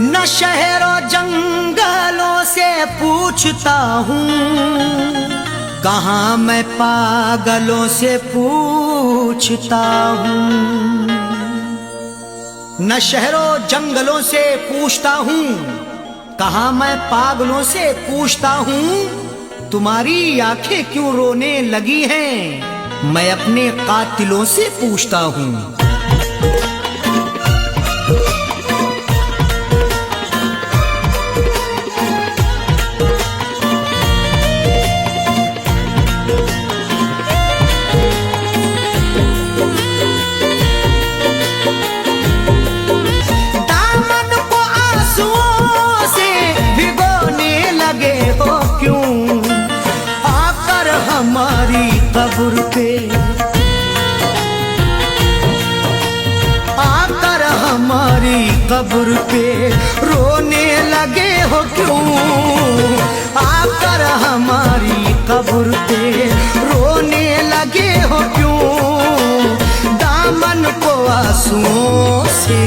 न शहरों जंगलों से पूछता हूँ, कहाँ मैं पागलों से पूछता हूँ। न शहरों जंगलों से पूछता हूँ, कहाँ मैं पागलों से पूछता हूँ। तुम्हारी आंखें क्यों रोने लगी हैं, मैं अपने कातिलों से पूछता हूँ। हमारी कब्र पे आकर हमारी कब्र पे रोने लगे हो क्यों, आकर हमारी कब्र पे रोने लगे हो क्यों। दामन को आंसुओं से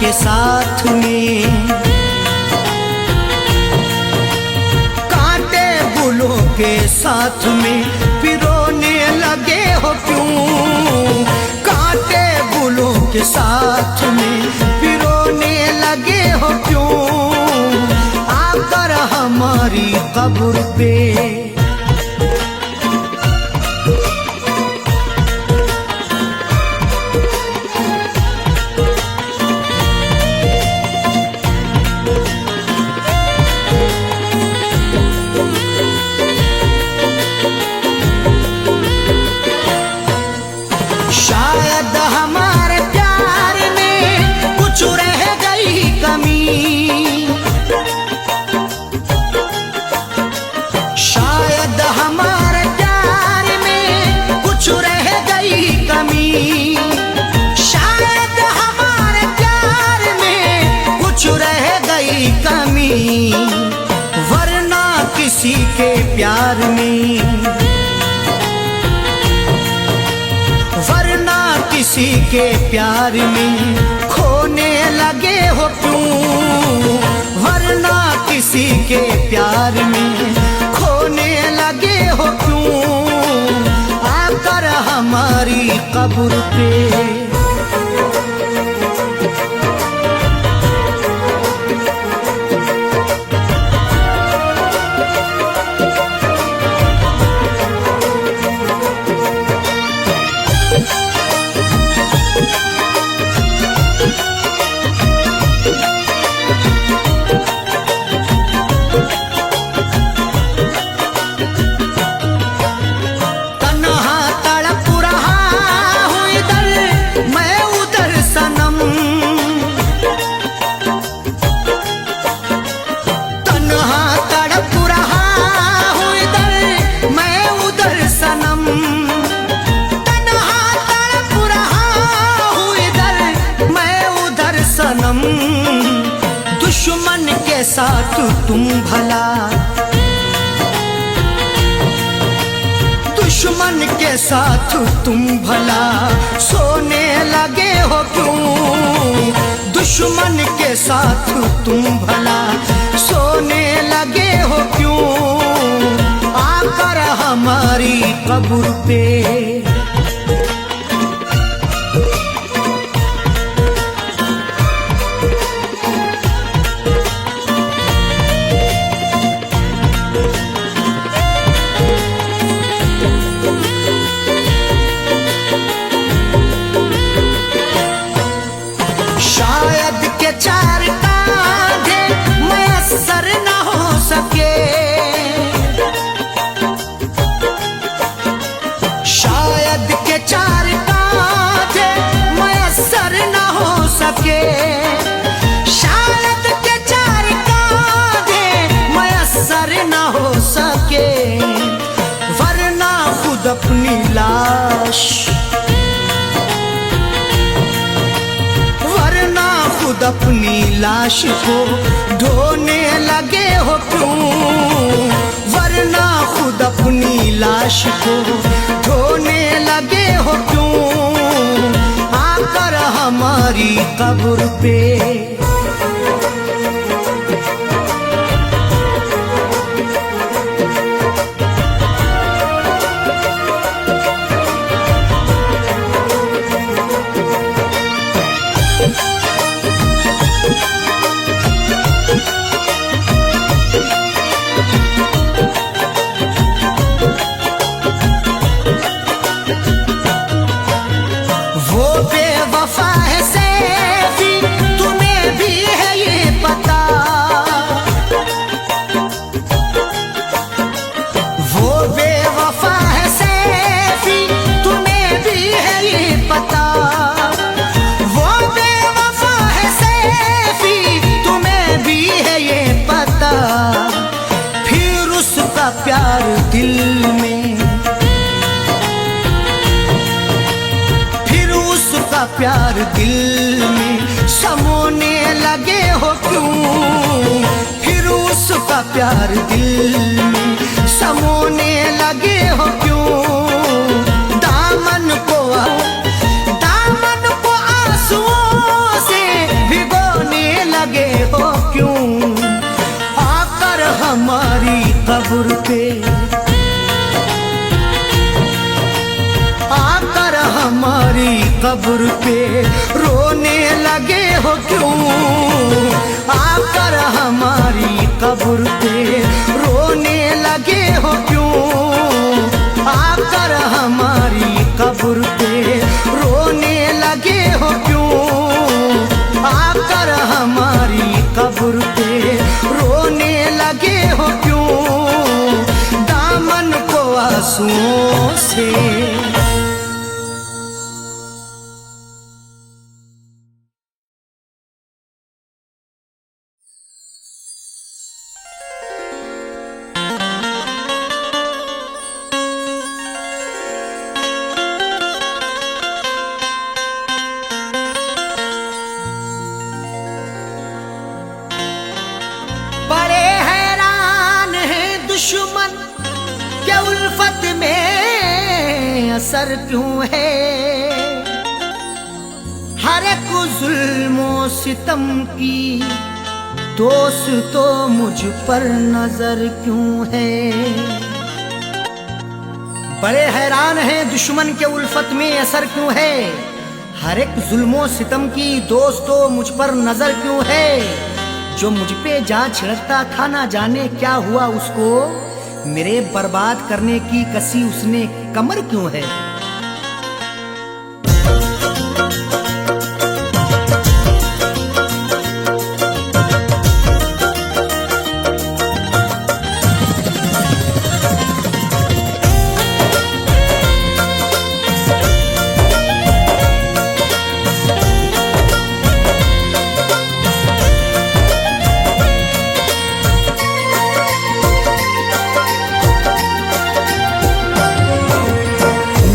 साथ में कांटे बुलों के साथ में पिरोने लगे हो क्यों, कांटे बुलों के साथ में पिरोने लगे हो क्यों। आकर हमारी कब्र पे शायद हमारे प्यार में कुछ रह गई कमी, शायद हमारे प्यार में कुछ रह गई कमी, शायद हमारे प्यार में कुछ रह गई कमी। वरना किसी के प्यार में किसी के प्यार में खोने लगे हो क्यों, वरना किसी के प्यार में खोने लगे हो क्यों। आकर हमारी कब्र पे दुश्मन के साथ तुम भला, दुश्मन के साथ तुम भला सोने लगे हो क्यों, दुश्मन के साथ तुम भला सोने लगे हो क्यों। आकर हमारी कब्र पे अपनी लाश, वरना खुद अपनी लाश को ढोने लगे हो क्यों, वरना खुद अपनी लाश को ढोने लगे हो क्यों, आकर हमारी कब्र पे। वो बेवफा है सैफी, तुम्हें भी है ये पता, वो बेवफा है सैफी, तुम्हें भी है ये पता, वो बेवफा है सैफी, तुम्हें भी है ये पता, फिर उसका प्यार दिल में, उसका प्यार दिल में समोने लगे हो क्यों, फिर उसका प्यार दिल में समोने लगे हो क्यों, दामन को आंसुओं से भिगोने लगे हो क्यों, आकर हमारी कब्र पे, आकर हमारी कब्र पे रोने लगे हो क्यों, आकर हमारी कब्र पे रोने लगे हो क्यों, आकर हमारी कब्र पे रोने लगे हो क्यों, आकर हमारी कब्र पे रोने लगे हो क्यों, दामन को आंसुओं से। बड़े हैरान हैं दुश्मन के उल्फत में असर क्यों है, हर एक जुल्मो सितम की दोस्त तो मुझ पर नजर क्यों है। बड़े हैरान हैं दुश्मन के उल्फत में असर क्यों है, हर एक जुल्मो सितम की दोस्त तो मुझ पर नजर क्यों है, जो मुझ पे जा छिड़कता था ना जाने क्या हुआ उसको, मेरे बर्बाद करने की कसी उसने कमर क्यों है।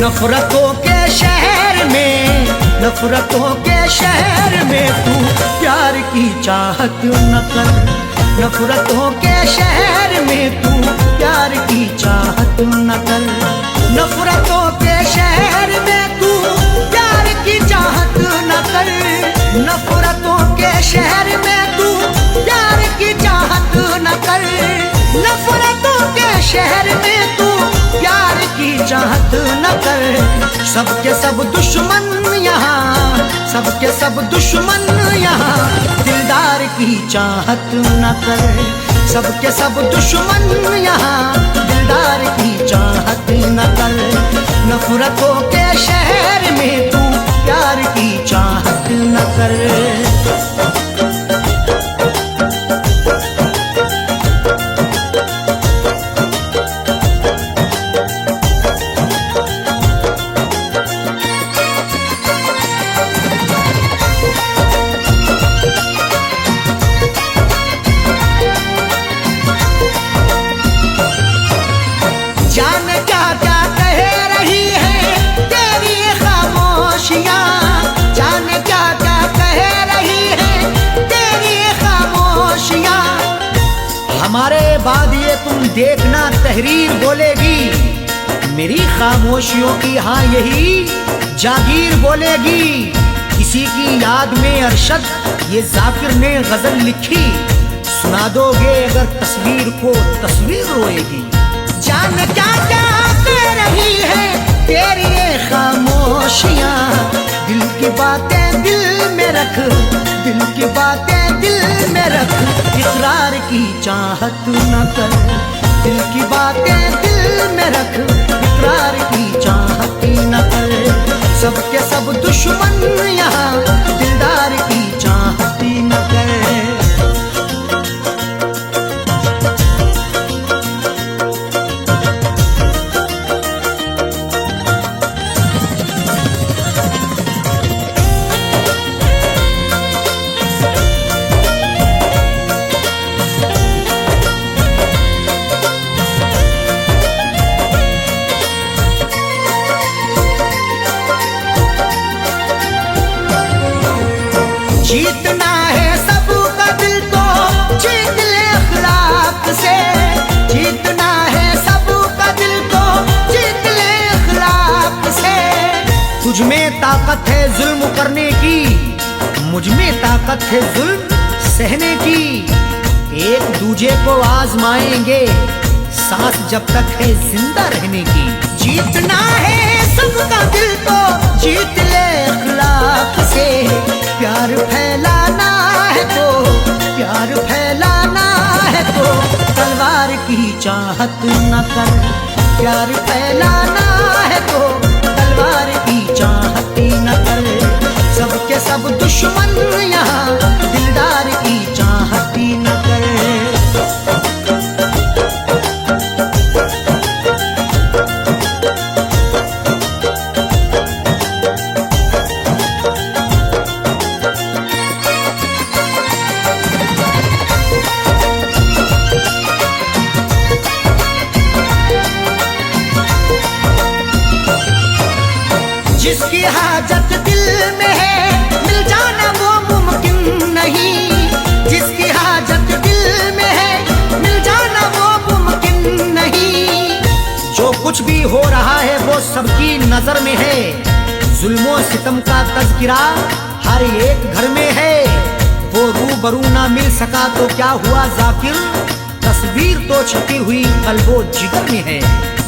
नफरतों के शहर में, नफरतों के शहर में तू प्यार की चाहत न कर, नफरतों के शहर में तू प्यार की चाहत न कर, नफरतों के शहर में तू प्यार की चाहत न कर, नफरतों के शहर में तू प्यार की चाहत न कर, नफरतों के शहर में तू प्यार की चाहत न कर। सबके सब दुश्मन यहाँ, सबके सब दुश्मन यहाँ दिलदार की चाहत न कर, सबके सब दुश्मन यहाँ दिलदार की चाहत न कर, नफरतों के शहर में तू प्यार की चाहत न कर। जाने क्या क्या कह रही देखना तहरीर बोलेगी, मेरी खामोशियों की हाँ यही जागीर बोलेगी। किसी की याद में अरशद ये जाकिर ने गजल लिखी, सुना दोगे अगर तस्वीर को तस्वीर रोएगी। जान क्या क्या कह रही है तेरी ये खामोशियाँ, दिल की बातें दिल में रख, दिल की बातें दिल में रख, इकरार की चाहत न कर, दिल की बातें दिल में रख, इकरार की चाहत न कर। सबके सब दुश्मन यहाँ दिलदार की चाहत न कर। जीतना है सबका दिल तो जीत ले अखलाक से, जीतना है सबका दिल तो जीत ले अखलाक से। तुझ में ताकत है जुल्म करने की, मुझ में ताकत है जुल्म सहने की। एक दूजे को आजमाएंगे सांस जब तक है जिंदा रहने की। जीतना है सबका दिल तो जीत ले अखलाक से, प्यार फैलाना है तो, प्यार फैलाना है तो तलवार की चाहत न कर, प्यार फैलाना है तो तलवार की चाहत न कर। सबके सब दुश्मन यहाँ दिलदार की चाहत न कर। जिसकी हाजत दिल में है मिल जाना वो मुमकिन नहीं, जिसकी हाजत दिल में है मिल जाना वो मुमकिन नहीं। जो कुछ भी हो रहा है वो सबकी नजर में है, जुल्मों सितम का तज़किरा हर एक घर में है। वो रूबरू ना मिल सका तो क्या हुआ जाकिर, तस्वीर तो छपी हुई कल्बो जिगर में है।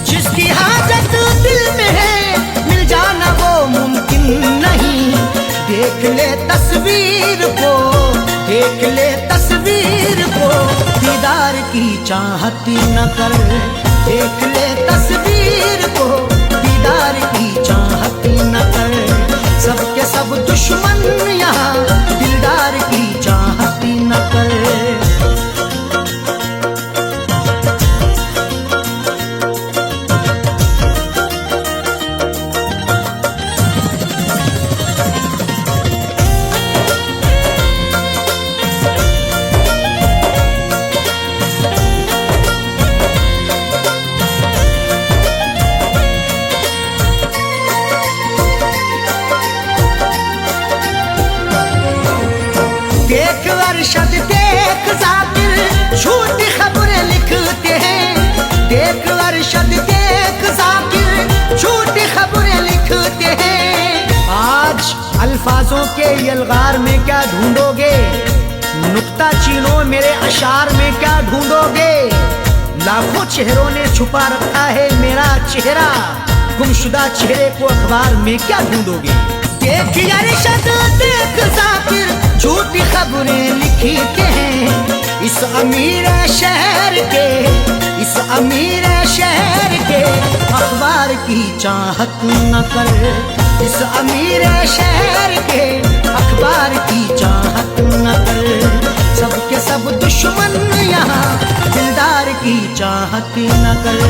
जिसकी हाजत दिल में है मिल जाना वो मुमकिन नहीं, देख ले तस्वीर को, देख ले तस्वीर को, दीदार की चाहत न कर। देख ले तस्वीर को, दीदार की चाहत न कर। सबके सब दुश्मन यहाँ दिलदार की चाहत न कर। देख अरशद देख जाकिर झूठी खबरें लिखते हैं, देख अरशद देख जाकिर झूठी खबरें लिखते हैं। आज अल्फाजों के यलगार में क्या ढूंढोगे, नुक्ता चीनो मेरे अशार में क्या ढूंढोगे। लाखों चेहरों ने छुपा रखा है मेरा चेहरा, गुमशुदा चेहरे को अखबार में क्या ढूंढोगे। देख अरशद देख जाकिर झूठी खबरें लिखते हैं, इस अमीर शहर के, इस अमीर शहर के अखबार की चाहत न कर। इस अमीर शहर के अखबार की चाहत न कर। सबके सब दुश्मन यहाँ दिलदार की चाहत न कर।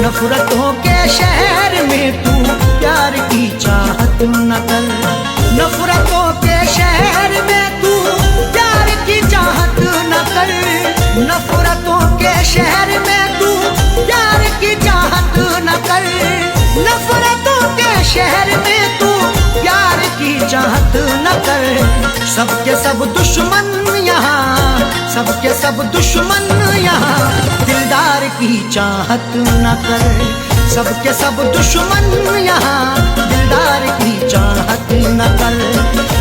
नफरतों के शहर में तू प्यार की चाहत न कर। नफरतों के शहर में तू प्यार की चाहत न कर। नफरतों के शहर में तू प्यार की चाहत न कर। नफरतों के शहर में तू प्यार की चाहत न कर। सबके सब दुश्मन यहाँ सबके सब दुश्मन यहाँ दिलदार की चाहत न कर। सबके सब दुश्मन यहाँ दिलदार की चाहत न कर।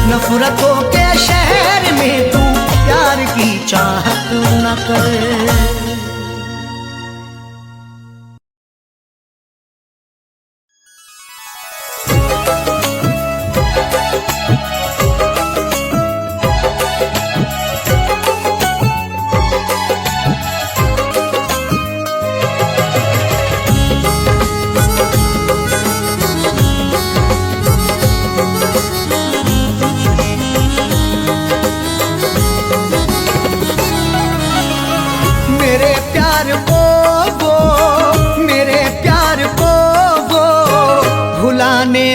नफरतों के शहर में तू प्यार की चाहत न कर।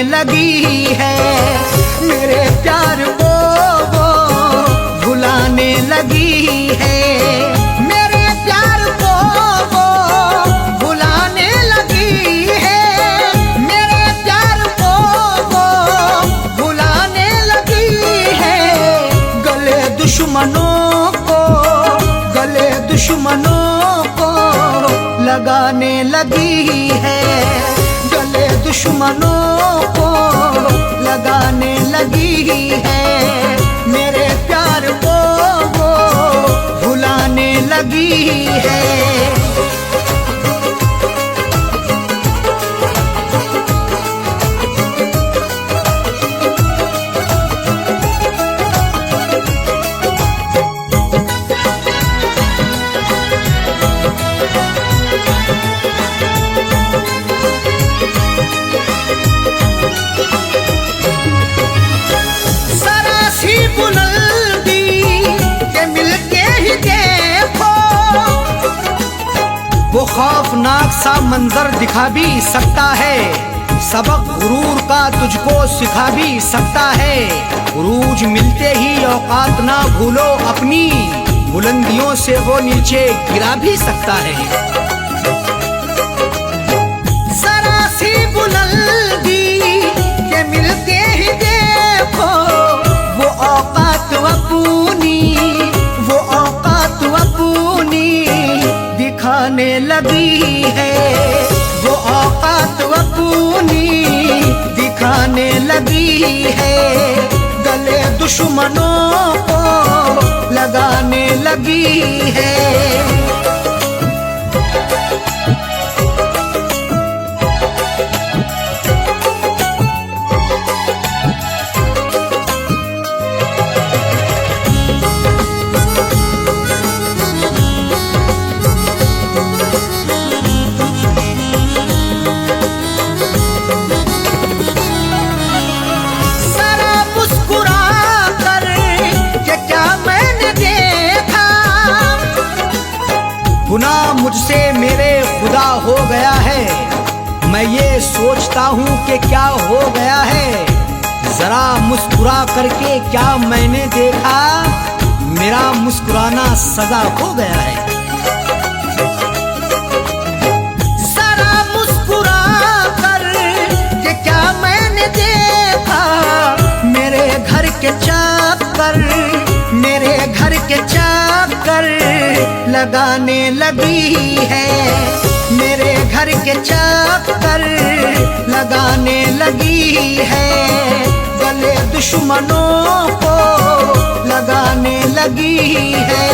लगी है मेरे प्यार को वो भुलाने लगी है। मेरे प्यार को वो भुलाने लगी है। मेरे प्यार को वो भुलाने लगी है। गले दुश्मनों को लगाने लगी है। गले दुश्मनों को लगाने लगी है। मेरे प्यार को वो भुलाने लगी है। वो खौफनाक सा मंजर दिखा भी सकता है। सबक गुरूर का तुझको सिखा भी सकता है। उरूज मिलते ही औकात ना भूलो अपनी, बुलंदियों से वो नीचे गिरा भी सकता है। जरा सी बुलंदी के मिलते ही देखो वो औकात अपनी, वो औकात अपनी दिखाने लगी है। वो औकात अपनी दिखाने लगी है। गले दुश्मनों को लगाने लगी है। गुनाह मुझसे मेरे खुदा हो गया है। मैं ये सोचता हूँ कि क्या हो गया है। जरा मुस्कुरा करके क्या मैंने देखा, मेरा मुस्कुराना सजा हो गया है। जरा मुस्कुरा कर के क्या मैंने देखा, मेरे घर के चक्कर, मेरे घर के चक्कर लगाने लगी है। मेरे घर के चक्कर लगाने लगी है। गले दुश्मनों को लगाने लगी है।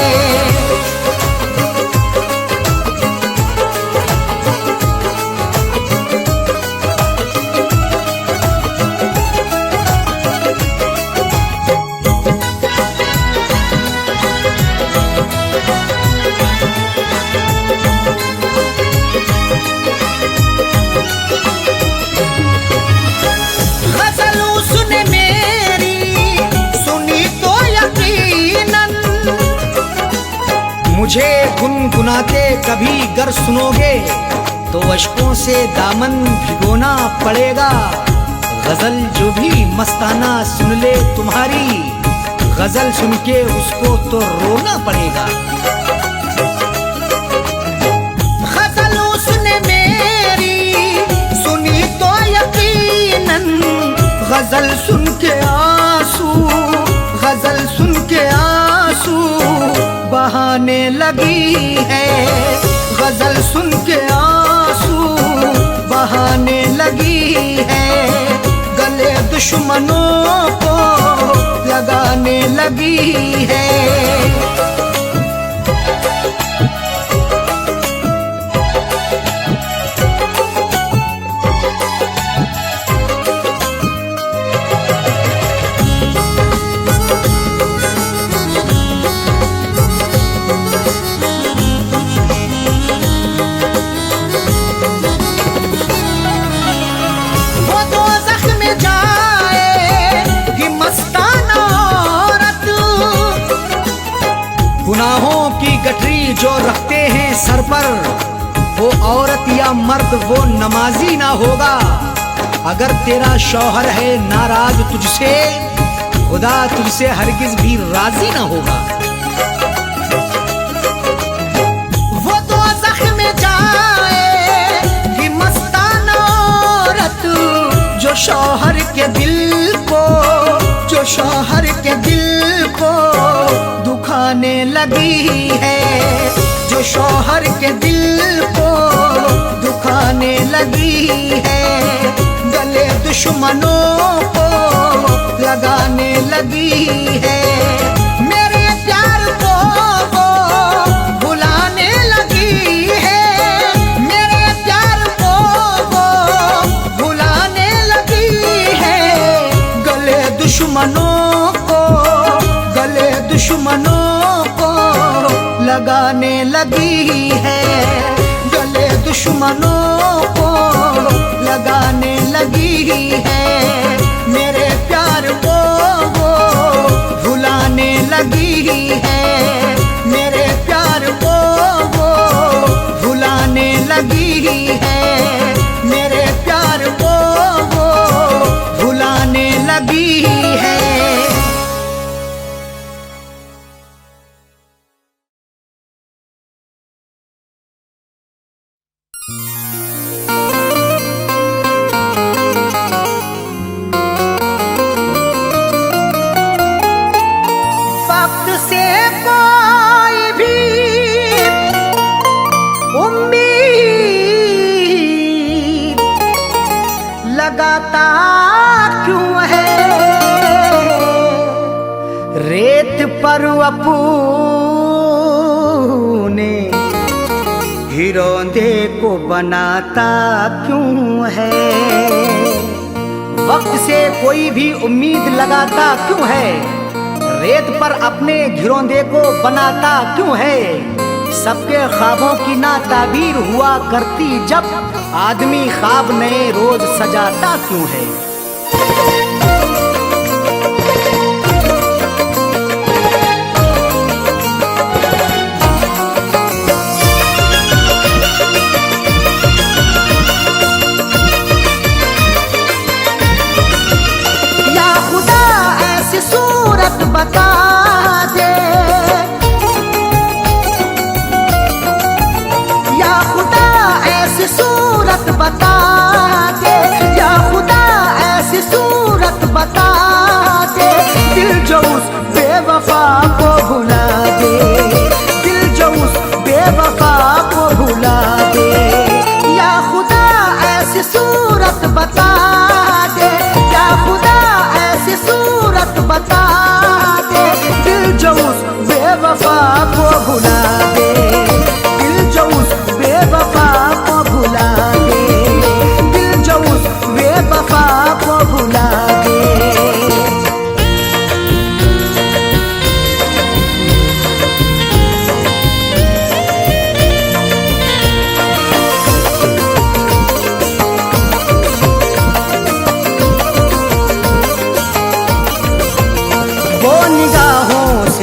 मुझे गुनगुनाते कभी गर सुनोगे तो अश्कों से दामन भिगोना पड़ेगा। गजल जो भी मस्ताना सुन ले तुम्हारी, गजल सुन के उसको तो रोना पड़ेगा। गजल उसने मेरी सुनी तो यकीनन, गजल सुन के आंसू, गजल सुन के आंसू बहा बहाने लगी है, गजल सुन के आंसू बहाने लगी है, गले दुश्मनों को लगाने लगी है। गुनाहों की गठरी जो रखते हैं सर पर, वो औरत या मर्द वो नमाजी ना होगा। अगर तेरा शौहर है नाराज तुझसे, खुदा तुझसे हरगिज भी राजी ना होगा। वो दोज़ख में जाएगी मस्ताना औरत, जो शौहर के दिल को, जो शौहर के दिल को दुखाने लगी है, जो शौहर के दिल को दुखाने लगी है, गले दुश्मनों को लगाने लगी है। मेरे प्यार को वो भुलाने लगी है, मेरे प्यार को वो भुलाने लगी है, गले दुश्मनों को, गले दुश्मनों को लगाने लगी है, गले दुश्मनों को लगाने लगी है। मेरे प्यार को वो भुलाने लगी है, मेरे प्यार को वो भुलाने लगी है, मेरे प्यार को वो भुलाने लगी है। वक्त से कोई भी उम्मीद लगाता क्यों है, रेत पर अपने घिरौंदे को बनाता क्यों है। वक्त से कोई भी उम्मीद लगाता क्यों है, रेत पर अपने घिरौंदे को बनाता क्यों है। सबके ख्वाबों की ना ताबीर हुआ करती जब, आदमी ख्वाब नए रोज सजाता क्यों है। बता दे या खुदा ऐसी सूरत बता दे, या खुदा ऐसी सूरत बता दे, दिल जो उस बेवफा को भुला दे, दिल जो उस बेवफा को भुला दे। या खुदा ऐसी सूरत बता दे, या खुदा ऐसी सूरत बता दे, दिल जो उस बेवफा को भुला दे, दिल जो उस बेवफा को भुला दे, दिल जो उस बेवफा को भुला दे।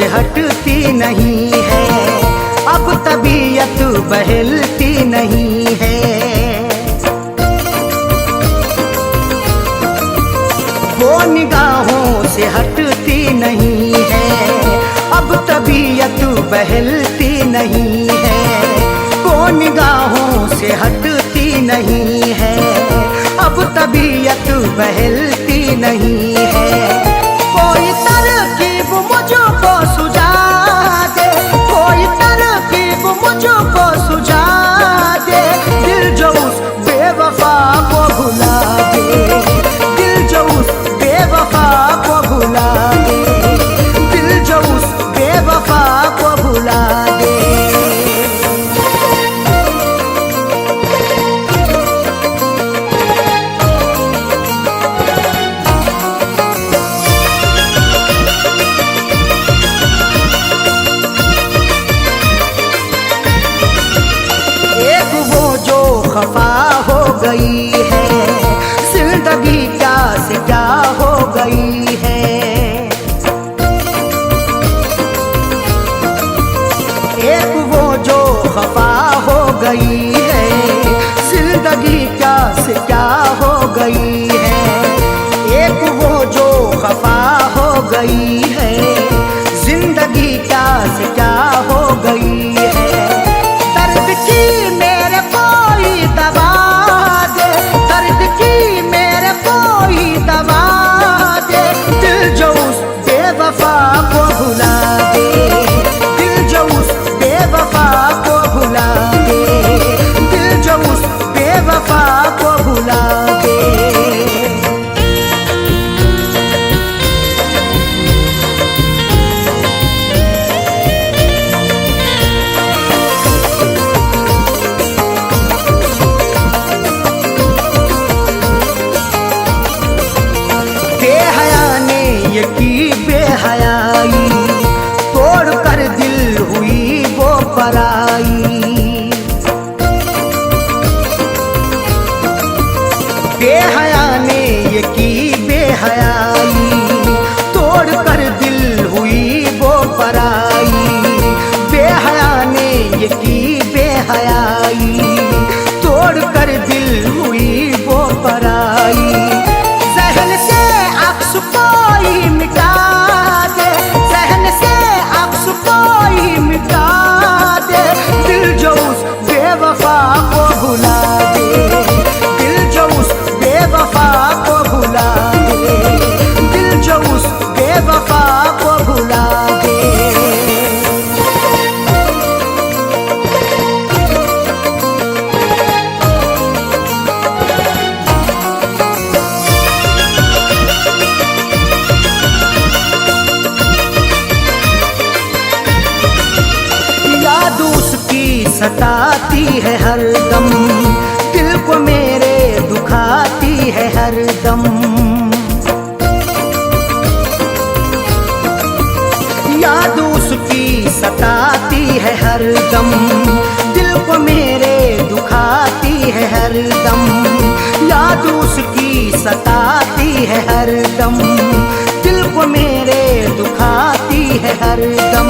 हटती नहीं है, अब तबीयत बहलती नहीं है, वो निगाहों से हटती नहीं है, अब तबीयत बहलती नहीं है, वो निगाहों से हटती नहीं है, अब तबीयत बहलती नहीं है। कोई तरकीब मुझको सुझा दे, कोई से क्या हो गई है, एक वो जो खफा हो गई है, जिंदगी क्या से क्या हो गई है। दर्द की मेरे कोई दवा दे, दर्द की मेरे कोई दवा दे, दिल जो उस बेवफा को भुला दे, दिल जो उस बेवफा को भुला दे, दिल जो उस बेवफा को भुला दे। बेहया ने ये की बेहयाई, तोड़ कर दिल हुई वो पराई। बेहया ने ये की बेहयाई, तोड़ कर दिल हुई वो पराई। बेहया ने ये की बेहयाई, तोड़ कर दिल हुई वो पराई। जहन से अक्स कोई मिटा दे, जहन से अक्स कोई मिटा दे, दिल जो उस बेवफा को भुला दे, दिल जो उस बेवफा को भुला दे, दिल जो उस बेवफा को भुला दे। याद उसकी सताती है हर दम, दिल को मेरे दुखाती है हर दम। याद उसकी सताती है हर दम, दिल को मेरे दुखाती है हर दम। याद उसकी सताती है हर दम, दिल को मेरे दुखाती है हर दम।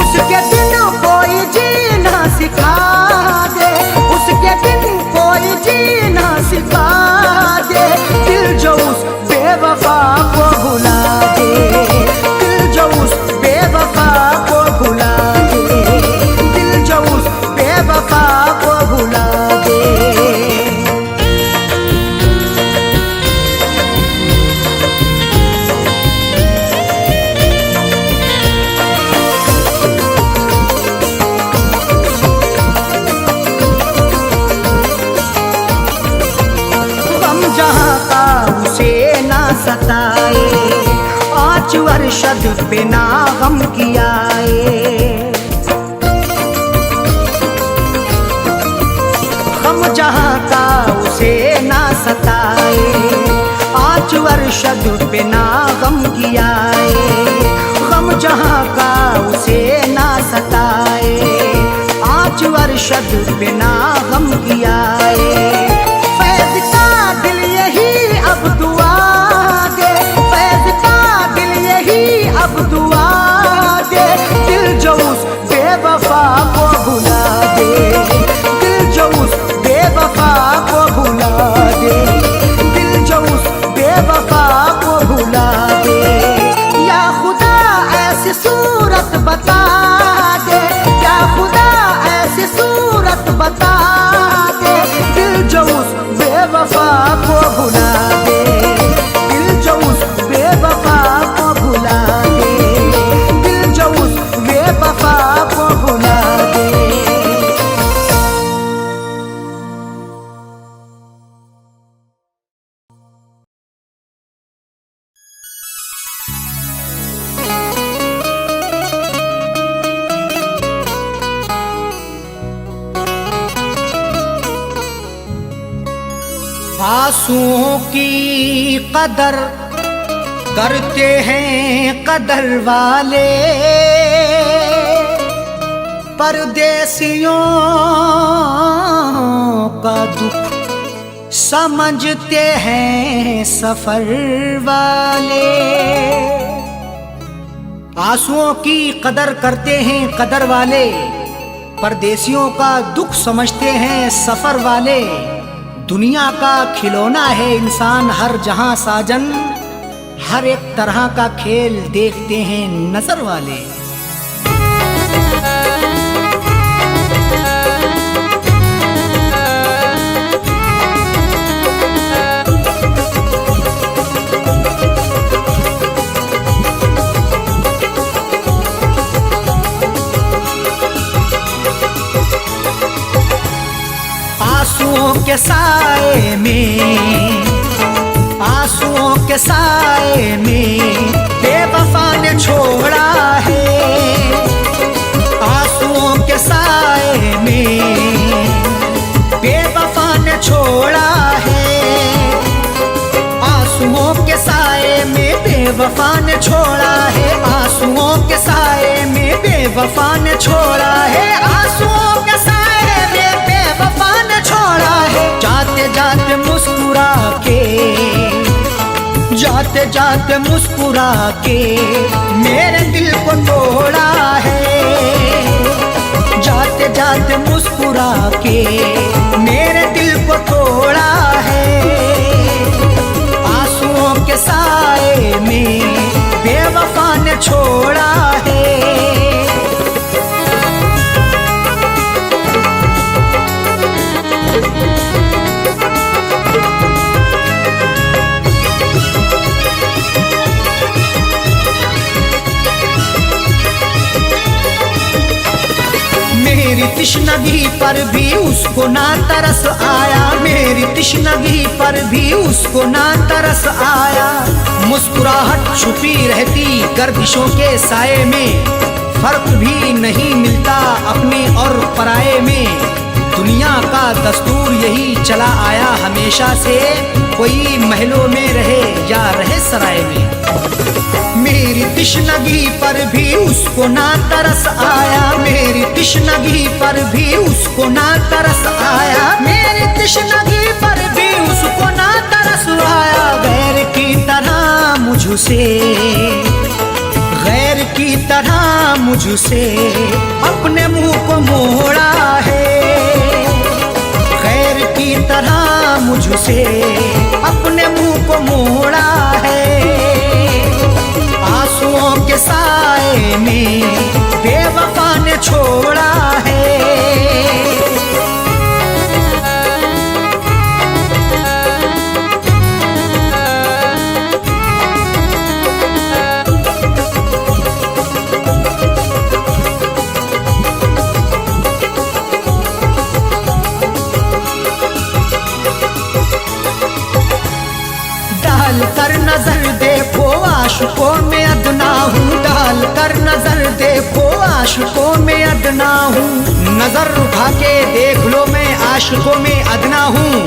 उसके दिन कोई जीना सिखा दे, उसके दिन कोई जीना सिखा दे, दिल जो उस बेवफा को भुला दे, दिल जो उस बेवफा को भुला दे, दिल जो उस बेवफा को भुला दे। जहाँ का उसे ना सताए, आँच अरशद पे ना गम कियाए। गम जहाँ का उसे ना सताए, आँच अरशद पे ना गम कियाए। गम जहाँ का उसे ना सताए, आँच अरशद पे ना गम कियाए। फैज़ का दिल यही अब दुआ दे, फैज़ का दिल यही अब दुआ दे, दिल जो उस बेवफा को भुला दे, दिल जो उस बेवफा को भुला दे, दिल जो उस बेवफा को भुला दे। या खुदा ऐसी सूरत बता दे, या खुदा ऐसी सूरत बता दे, दिल जो उस बेवफा को भुला दे, दिल जो उस बेवफा को भुला दे, दिल जो उस बेवफा को भुला दे। आंसुओं की कदर करते हैं कदर वाले, परदेसियों का दुख समझते हैं सफर वाले। आंसुओं की कदर करते हैं कदर वाले, परदेसियों का दुख समझते हैं सफर वाले। दुनिया का खिलौना है इंसान हर जहां साजन, हर एक तरह का खेल देखते हैं नजर वाले। आंसुओं के साए में, आंसुओं के साए में बेवफा ने छोड़ा है। आंसुओं के साए में बेवफा ने छोड़ा है। आंसुओं के साए में बेवफा ने छोड़ा है। आंसुओं के साए में बेवफा ने छोड़ा है। आंसुओं के साए में बेवफा ने छोड़ा है। जाते जाते मुस्कुरा के, जाते जाते मुस्कुरा के मेरे दिल को तोड़ा है। जाते जाते मुस्कुरा के मेरे दिल को तोड़ा है। आंसुओं के साए में बेवफा ने छोड़ा है। मेरी तिश्नगी पर भी उसको ना तरस आया। मेरी तिश्नगी पर भी उसको ना तरस आया। मुस्कुराहट छुपी रहती गर्दिशों के साए में, फर्क भी नहीं मिलता अपने और पराये में। दुनिया का दस्तूर यही चला आया हमेशा से, कोई महलों में रहे या रहे सराय में। मेरी तिश्नगी पर भी उसको ना तरस आया। मेरी तिश्नगी पर भी उसको ना तरस आया। मेरी तिश्नगी पर भी उसको ना तरस आया। गैर की तरह मुझसे, गैर की तरह मुझसे अपने मुंह को मोड़ा है। गैर की तरह मुझसे अपने मुंह को मोड़ा है। आंसुओं के साए में बेवफा ने छोड़ा है। डाल कर नजर देखो आशिकों में अदना हूँ। डाल कर नजर देखो आशिकों में अदना हूँ। नजर उठा के देख लो मैं आशिकों में अदना हूँ।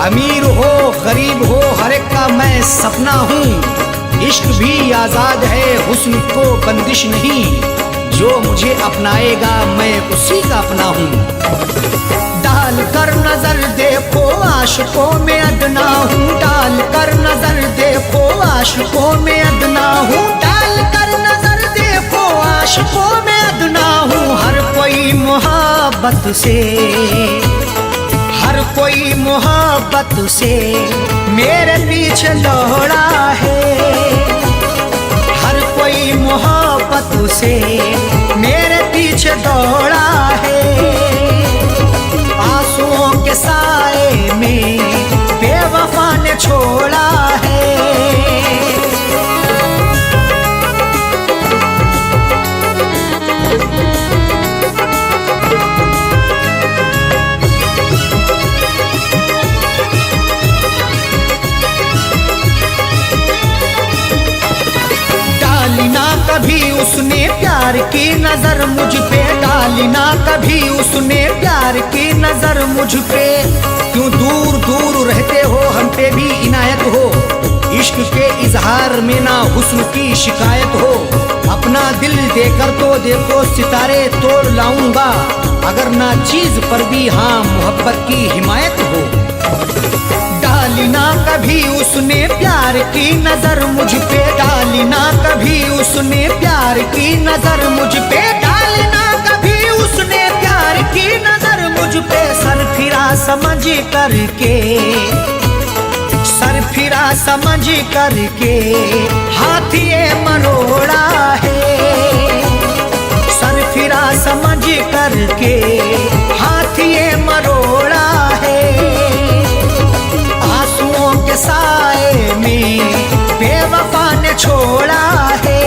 अमीर हो गरीब हो हर एक का मैं सपना हूँ। इश्क भी आजाद है हुस्न को बंदिश नहीं, जो मुझे अपनाएगा मैं उसी का अपना हूँ। डाल कर नजर देखो आशिकों में अदना हूँ। डाल कर नजर देखो आशिकों में अदना हूँ। डाल कर नजर देखो आशिकों में अदना हूँ। हर कोई मोहब्बत से, हर कोई मोहब्बत से मेरे पीछे दौड़ा है। हर कोई मोहब्बत से मेरे पीछे दौड़ा है। आंसुओं के साए में बेवफा ने छोड़ा है। डाली ना कभी उसने प्यार की नजर मुझ पे। डाली ना कभी उसने प्यार की नजर मुझ पे। क्यों दूर दूर रहते हो हम पे भी इनायत हो। इश्क के इजहार में ना हुस्न की शिकायत हो। अपना दिल देकर तो देखो सितारे तोड़ लाऊंगा, अगर ना चीज पर भी हाँ मोहब्बत की हिमायत हो। डाली ना कभी उसने प्यार की नजर मुझ पे। डाली ना कभी उसने प्यार की नजर मुझ पे। डाली ना कभी उसने प्यार की नजर मुझ मुझ पे सर फिरा समझ करके, सर फिरा समझ करके हाथ ये मरोड़ा है, सर फिरा समझ करके हाथ ये मरोड़ा है। आंसुओं के साए में बेवफा ने छोड़ा है।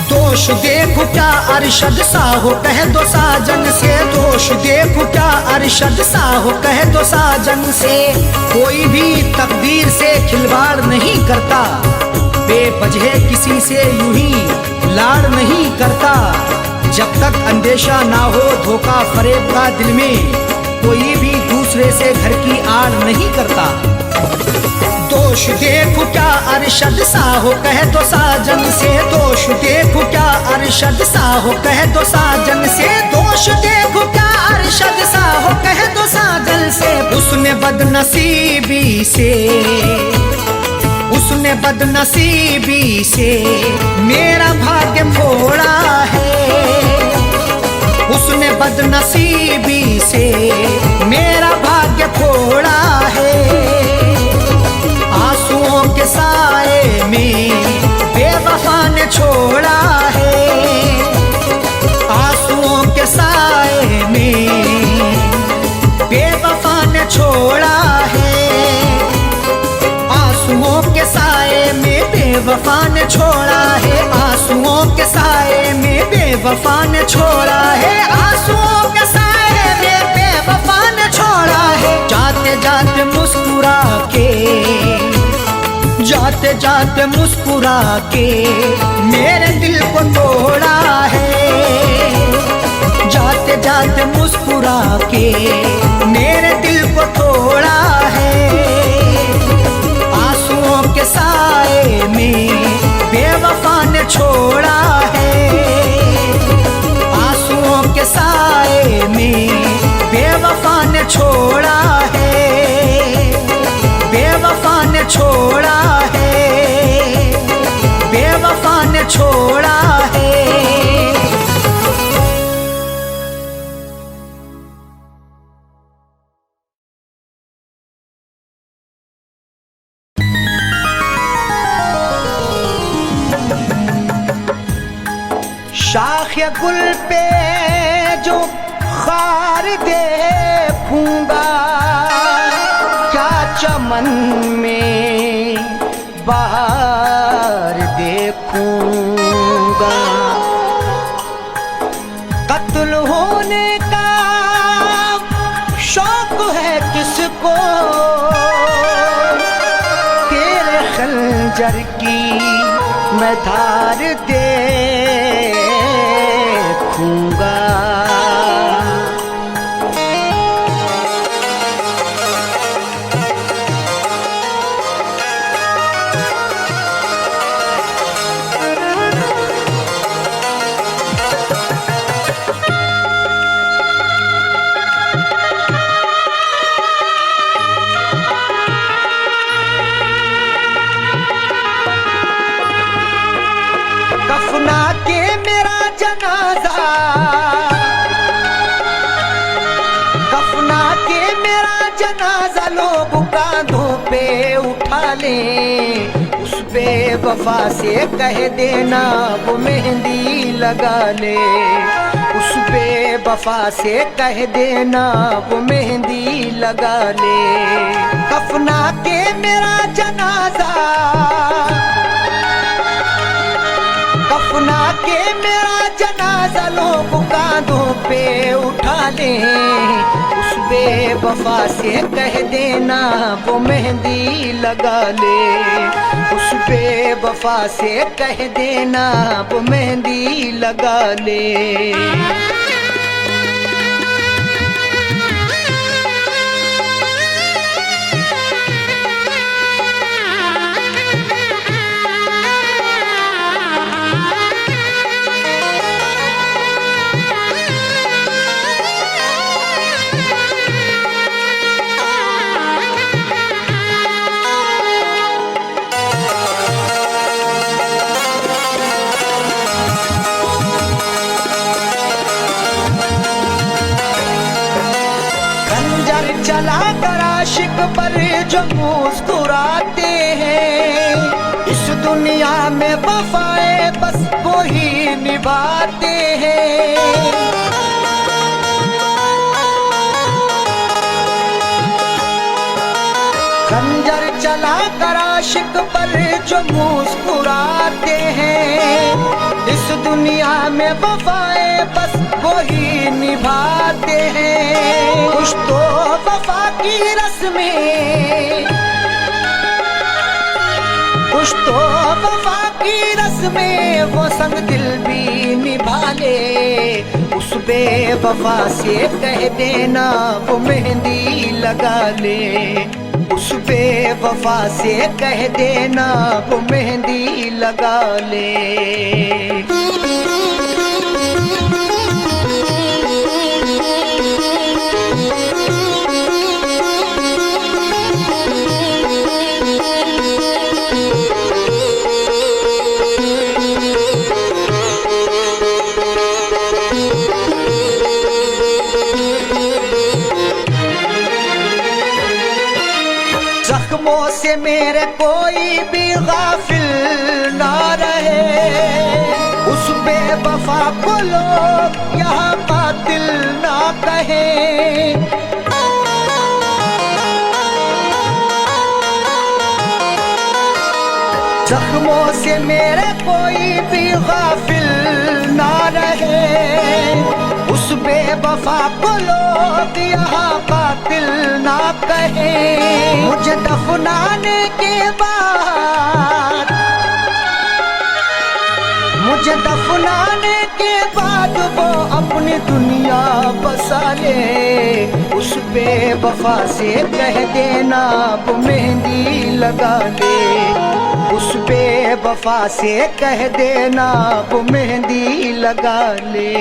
दोष देखो क्या अरशद साहो कह दो साजन से, दोष देखो क्या अरशद साहो कह दो साजन से। कोई भी तकदीर से खिलवाड़ नहीं करता, बेवजह किसी से यूं ही लाड़ नहीं करता। जब तक अंदेशा ना हो धोखा फरेब का दिल में, कोई भी दूसरे से घर की आड़ नहीं करता। दोष देखो क्या अरशद साहो कह दो साजन से, दोष देखो क्या अरशद साहो कह दो साजन से, दोष देखो क्या अरशद साहो कह दो साजन से। उसने बदनसीबी से, उसने बदनसीबी से मेरा भाग्य फोड़ा है, उसने बदनसीबी से मेरा भाग्य फोड़ा है। आंसुओं के साए में बेवफा ने छोड़ा है, आंसुओं के साए में बेवफा ने छोड़ा है, आंसुओं के साए में बेवफा ने छोड़ा है, आंसुओं के साए में बेवफा ने छोड़ा है, आंसुओं के साए में बेवफा ने छोड़ा है। जाते जाते मुस्कुरा के, जाते जाते मुस्कुरा के मेरे दिल को तोड़ा है, जाते जाते मुस्कुरा के मेरे दिल को तोड़ा है। आंसुओं के साए में बेवफा ने छोड़ा है, आंसुओं के साए में बेवफा ने छोड़ा है, बेवफा ने छोड़ा है, बेवफा ने छोड़ा है। शाख गुल पे जो खार देखूंगा, क्या चमन में बाहर देखूंगा। कत्ल होने का शौक है किसको, तेरे खंजर की मैं धार देखूंगा। कफना के मेरा जनाजा, कफना के मेरा जनाजा लोग कांधों पे उठा लें। उस बेवफा से कह देना वो मेहंदी लगा ले, उस बेवफा से कह देना वो मेहंदी लगा ले। कफना के मेरा जनाजा, कफना के मेरा जनाजा लोग कांधों पे उठा लें। उस बेवफा से कह देना वो मेहंदी लगा ले, उस बेवफा से कह देना वो मेहंदी लगा ले। चला कर आशिक पर जो मुस्कुराते हैं, इस दुनिया में वफाएं बस वो ही निभाते हैं। खंजर चला कर आशिक पर जो मुस्कुराते हैं, इस दुनिया में वफाएं बस वो ही निभाते हैं। कुछ तो वफा की रस्में, कुछ तो वफा की रस्में वो संग दिल भी निभा ले। उस बेवफा से कह देना वो मेहंदी लगा ले, उस बेवफा से कह देना वो मेहंदी लगा ले। जख्मों से मेरे कोई भी गाफिल ना रहे, उस बेवफा को लोग यहाँ कातिल ना कहे। जख्मों से मेरे कोई भी गाफिल ना रहे, उस बेवफा को लोग यहाँ कातिल ना कहे। मुझे दफनाने के बाद, मुझे दफनाने के बाद वो अपनी दुनिया बसा ले। उस बेवफा से कह देना वो मेहंदी लगा ले, उस बेवफा से कह देना वो मेहंदी लगा ले।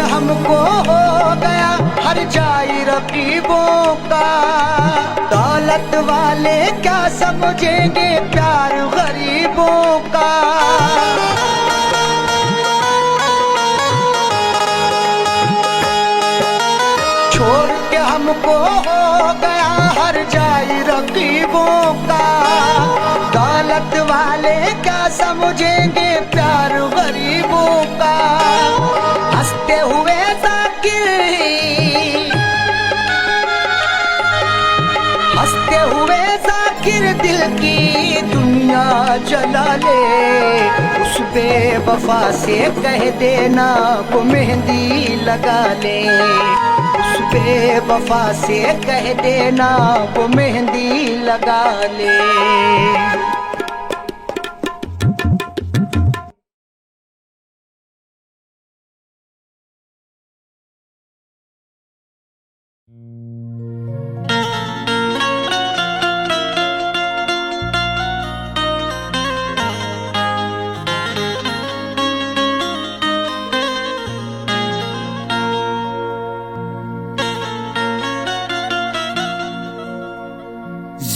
हमको हो गया हर जाई रकीबों का, दौलत वाले क्या समझेंगे प्यार गरीबों का। छोड़ के हमको हो गया हर जाई रकीबों का, दौलत वाले क्या समझेंगे प्यार गरीबों का। हंसते हुए जाकिर, हंसते हुए जाकिर दिल की दुनिया जला ले। उस बेवफा से कह देना वो मेहंदी लगा ले, उस बेवफा से कह देना वो मेहंदी लगा ले।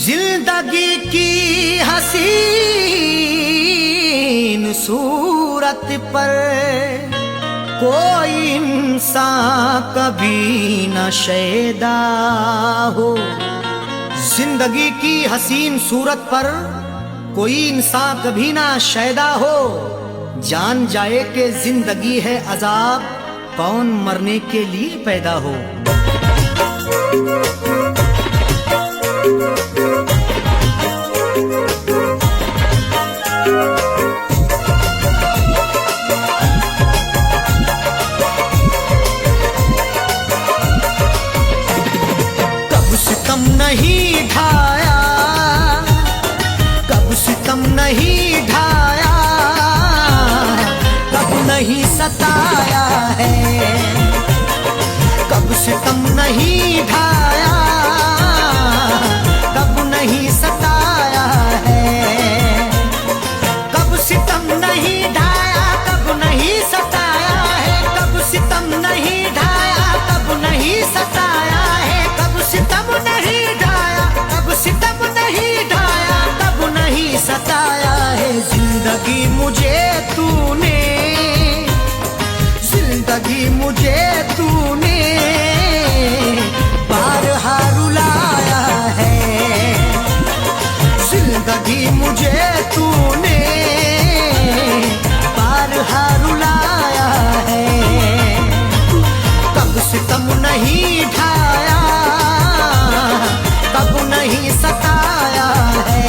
जिंदगी की हसीन सूरत पर कोई इंसान कभी न शैदा हो। जिंदगी की हसीन सूरत पर कोई इंसान कभी ना शैदा हो। जान जाए कि जिंदगी है अजाब, कौन मरने के लिए पैदा हो। नहीं ढाया, कब सितम नहीं ढाया, कब नहीं सताया है। जिंदगी मुझे तूने बारहा रुलाया है, जिंदगी मुझे तूने बारहा रुलाया है। कब सितम नहीं ढाया, कब नहीं सताया है।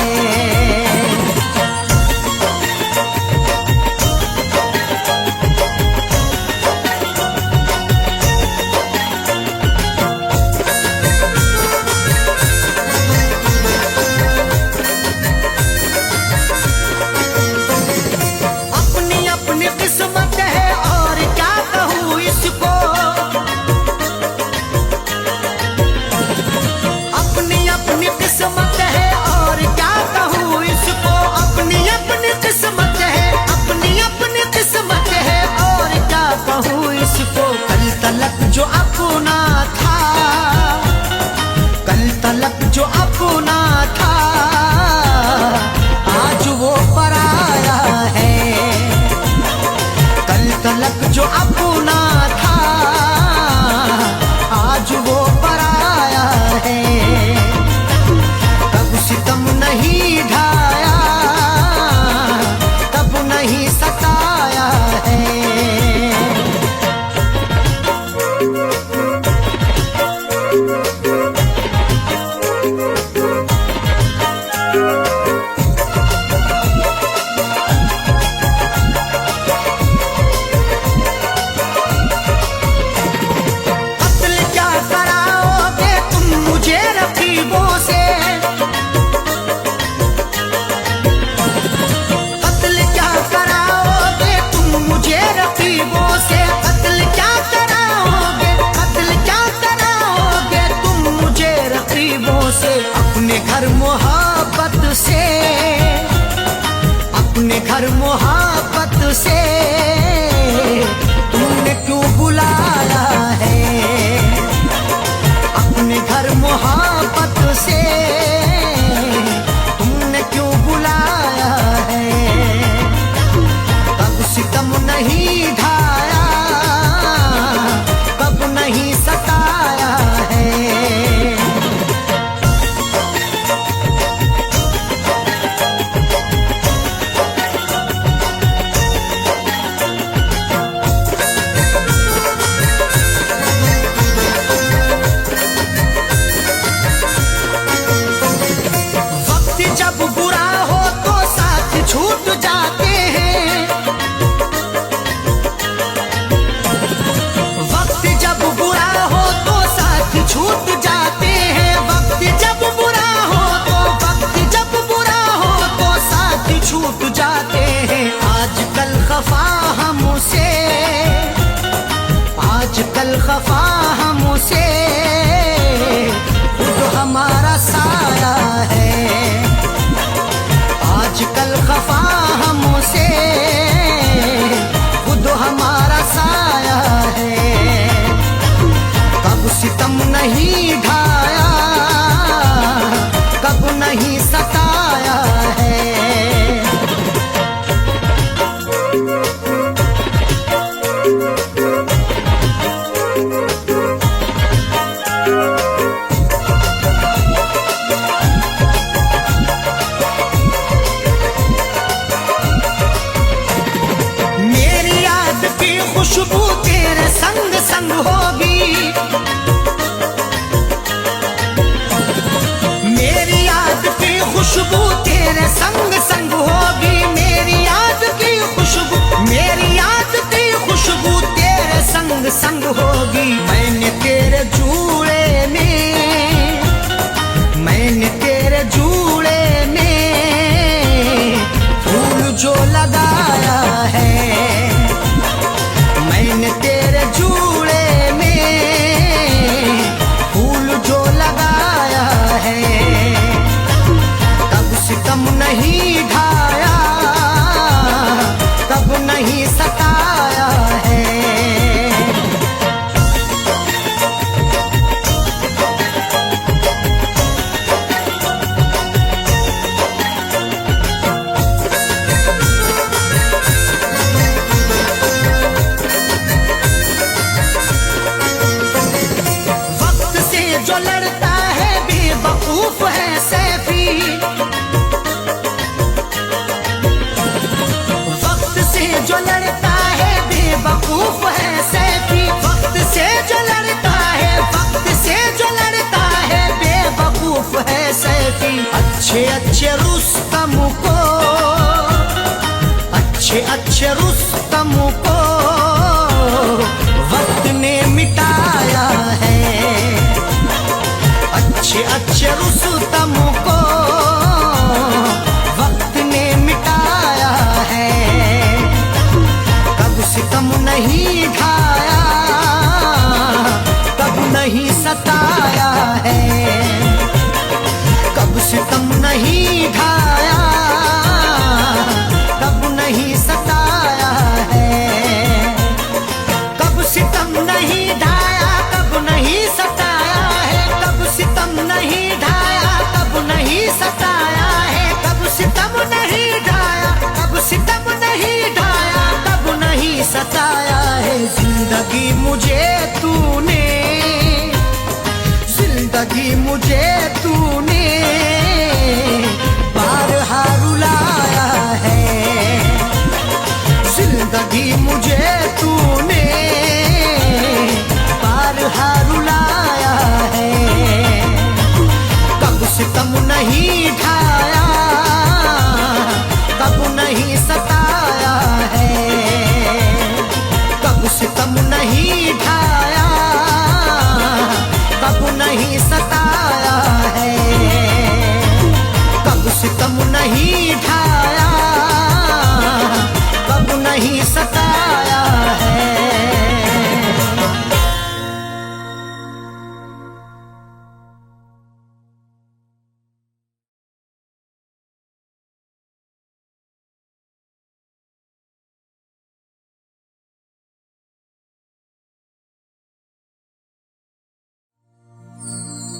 किस्मत है और क्या कहूँ इसको, अपनी अपनी किस्मत है और क्या कहूँ इसको, अपनी अपनी किस्मत है, अपनी अपनी किस्मत है और क्या कहूँ इसको। कल तलक जो अपना था, कल तलक जो अपना था, आज वो पराया है। कल तलक जो अपना था, आज वो पराया है। कब सितम नहीं ढाया, कब नहीं सताया है। अपने घर मोहब्बत से, अपने घर मोहब्बत से तुमने क्यों बुलाया है। अपने घर मोहब्बत से तुमने क्यों बुलाया है। कब सितम नहीं ढाया, कब नहीं सताया है। जब बुरा हो तो साथ छूट जाते हैं, वक्त जब बुरा हो तो साथ छूट जाते हैं। वक्त जब बुरा हो तो, वक्त जब बुरा हो तो साथ छूट जाते हैं। आजकल खफा हमसे, आजकल खफा हमसे खुद हमारा साया है। आजकल खफा हमसे खुद हमारा साया है। कब सितम नहीं ढाया, कब नहीं सताया है। खुशबू तेरे संग संग होगी, मेरी याद की खुशबू तेरे संग संग होगी। मेरी याद की खुशबू, मेरी याद की खुशबू तेरे संग संग होगी। मैंने तेरे जूड़े में, मैंने तेरे जूड़े में फूल जो लगाया है। मैंने तेरे जूड़े में अच्छे रुस्तम को, अच्छे रुस्तम को वक्त ने मिटाया है। अच्छे रुस्तम को वक्त ने मिटाया है। कब सितम नहीं ढाया, कब नहीं सताया है। कब सितम नहीं ढाया, कब नहीं सताया है। कब सितम नहीं ढाया, कब नहीं सताया है। कब सितम नहीं ढाया, कब नहीं सताया है। कब सितम नहीं ढाया, कब सितम नहीं ढाया, कब नहीं सताया है। जिंदगी मुझे तूने, जिंदगी मुझे तूने बारहा रुलाया है। जिंदगी मुझे तूने बारहा रुलाया है। कब सितम नहीं ढाया, कब नहीं सताया है। कब सितम नहीं ढाया, कब नहीं सताया है। कब सितम नहीं ढाया, कब नहीं सताया है।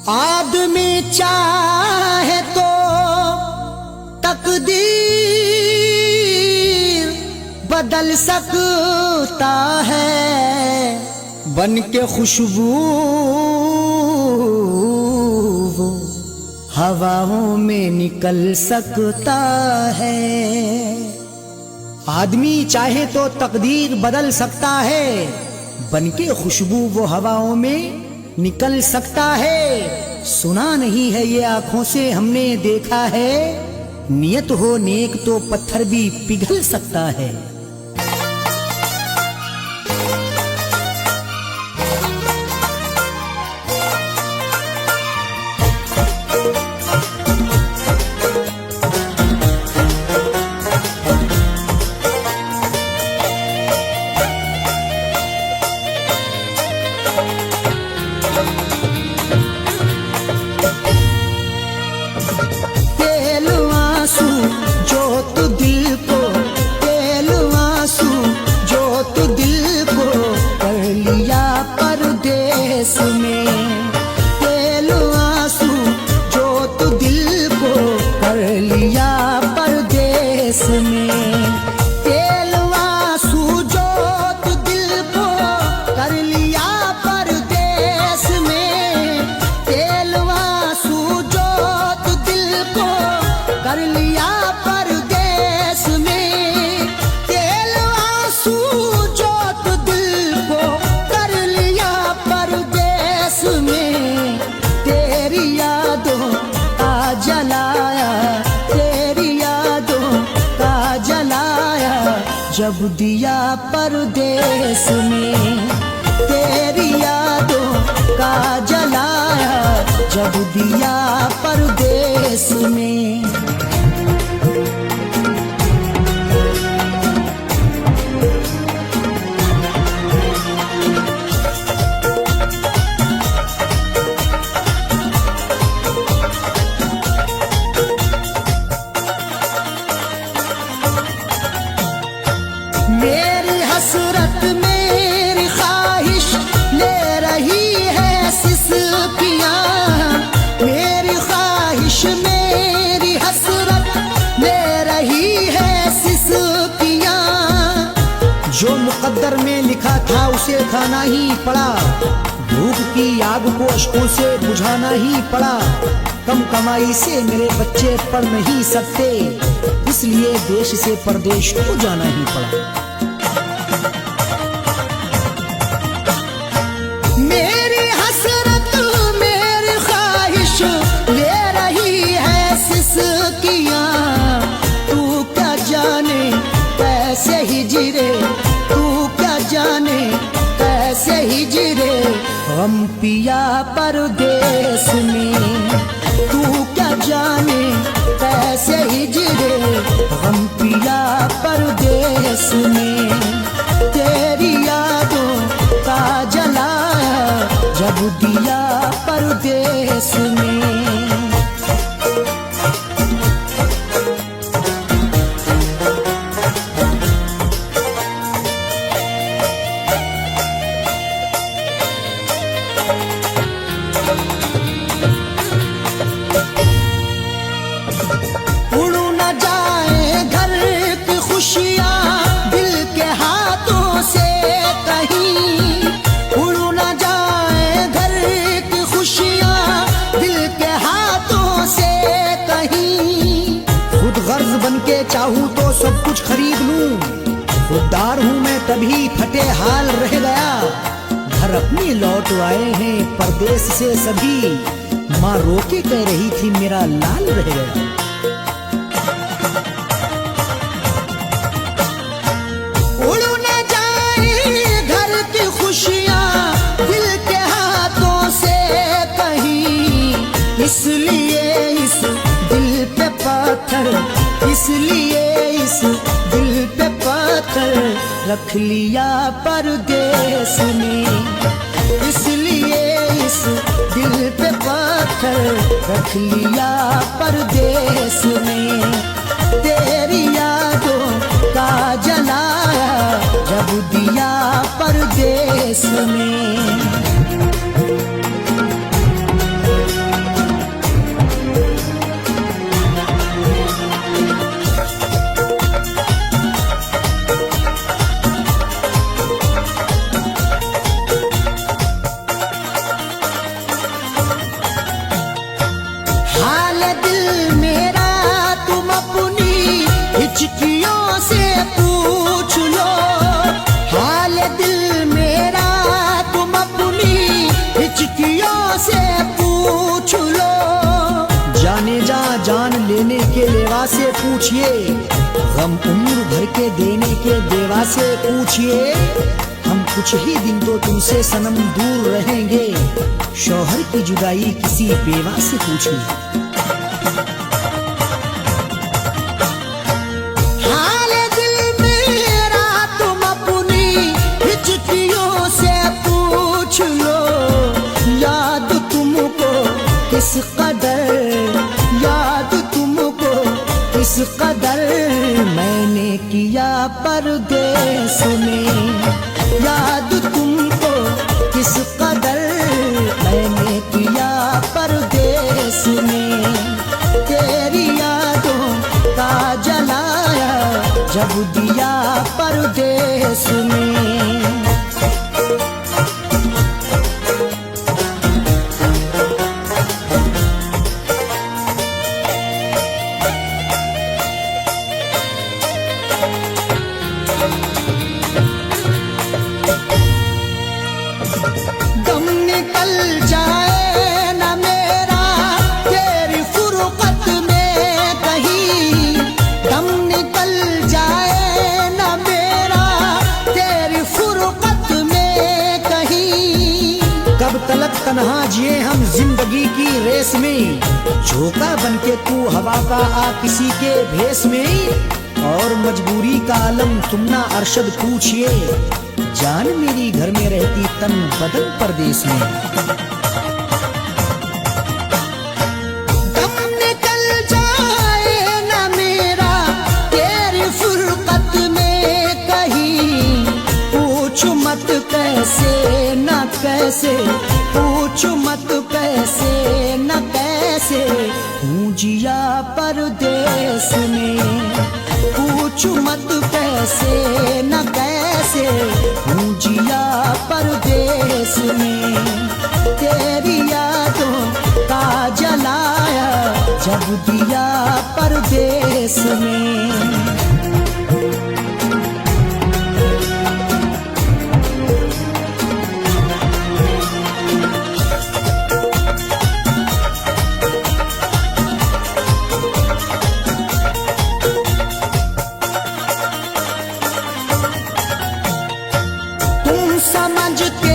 आदमी चाहे तो तकदीर बदल सकता है। बन के खुशबू वो हवाओं में निकल सकता है। आदमी चाहे तो तकदीर बदल सकता है। बन के खुशबू वो हवाओं में निकल सकता है। सुना नहीं है ये आंखों से हमने देखा है। नियत हो नेक तो पत्थर भी पिघल सकता है। जब दिया परदेस में तेरी यादों का जलाया। जब दिया परदेस में मेरी हसरत मेरी ख्वाहिश ले रही है सिसकियाँ। मेरी ख्वाहिश मेरी हसरत ले रही है सिसकियाँ। जो मुकद्दर में लिखा था उसे खाना ही पड़ा। भूख की आग को अश्कों से बुझाना ही पड़ा। कम कमाई से मेरे बच्चे पढ़ नहीं सकते, इसलिए देश से परदेश को जाना ही पड़ा। मेरी हसरत मेरी ख्वाहिश ले रही है सिस हिजरे हम पिया परदेश में। तू क्या जाने कैसे हिजरे हम पिया परदेश में। तेरी यादों का जलाया जब दिया परदेश में। बनके चाहूं तो सब कुछ खरीद लूं। खुददार हूं मैं तभी फटे हाल रह गया। घर अपने लौट आए हैं परदेश से सभी। माँ रोके कह रही थी मेरा लाल रह गया। उड़ न जाए घर की खुशियां दिल के हाथों से कहीं। इसलिए इस दिल पे पत्थर, इसलिए इस दिल पे पत्थर रख लिया परदेश में। इसलिए इस दिल पे पत्थर रख लिया परदेश में। तेरी यादों का जलाया जब दिया परदेश में। हिचकियों से पूछ लो हाल दिल मेरा, तुम अपनी हिचकियों से पूछ लो। जाने जा जान लेने के लेवा से पूछिए, गम उम्र भर के देने के देवा से पूछिए। हम कुछ ही दिन तो तुमसे सनम दूर रहेंगे, शौहर की जुदाई किसी बेवा से पूछिए। किस कदर याद तुमको, किस कदर मैंने किया परदेश में। याद तुमको किस कदर मैंने किया परदेश में। तेरी यादों का जलाया जब दिया परदेश में। तन्हा जिए हम जिंदगी की रेस में, झोंका बनके तू हवा का आ किसी के भेस में। और मजबूरी का आलम तुम ना अरशद पूछिए, जान मेरी घर में रहती तन बदन परदेश में। दम निकल जाए ना मेरा तेरी फुरकत में कहीं। पूछ मत कैसे न कैसे, पूछ मत कैसे न कैसे हूँ जिया परदेश में। पूछ मत कैसे न कैसे हूँ जिया परदेश में। तेरी यादों का जलाया जब दिया परदेश में। समझते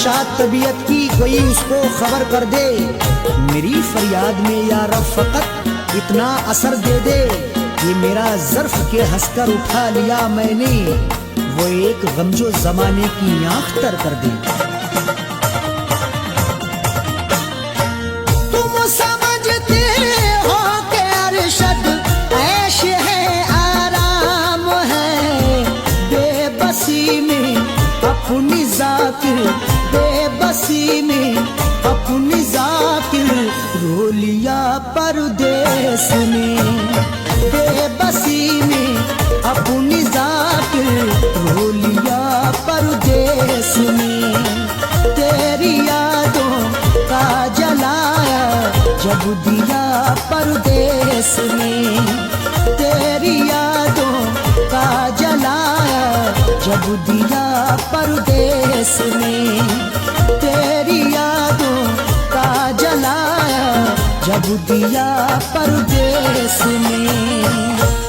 नशात तबीयत की कोई उसको खबर कर दे, मेरी फरियाद में या रब फकत इतना असर दे दे, ये मेरा ज़र्फ के हंसकर उठा लिया मैंने, वो एक गमजो जमाने की आंख तर कर दे। तुम समझते हो कि अरशद ऐश है, आराम है, बेबसी में अपनी जाकिर, बेबसी में अपनी जाकिर रो लिया परदेस में, बेबसी में अपनी जाकिर रो लिया परदेस में। तेरी यादों का जलाया जब दिया परदेस में, तेरी यादों का जलाया जब दिया परदेस में, तेरी यादों का जलाया जब दिया परदेस में।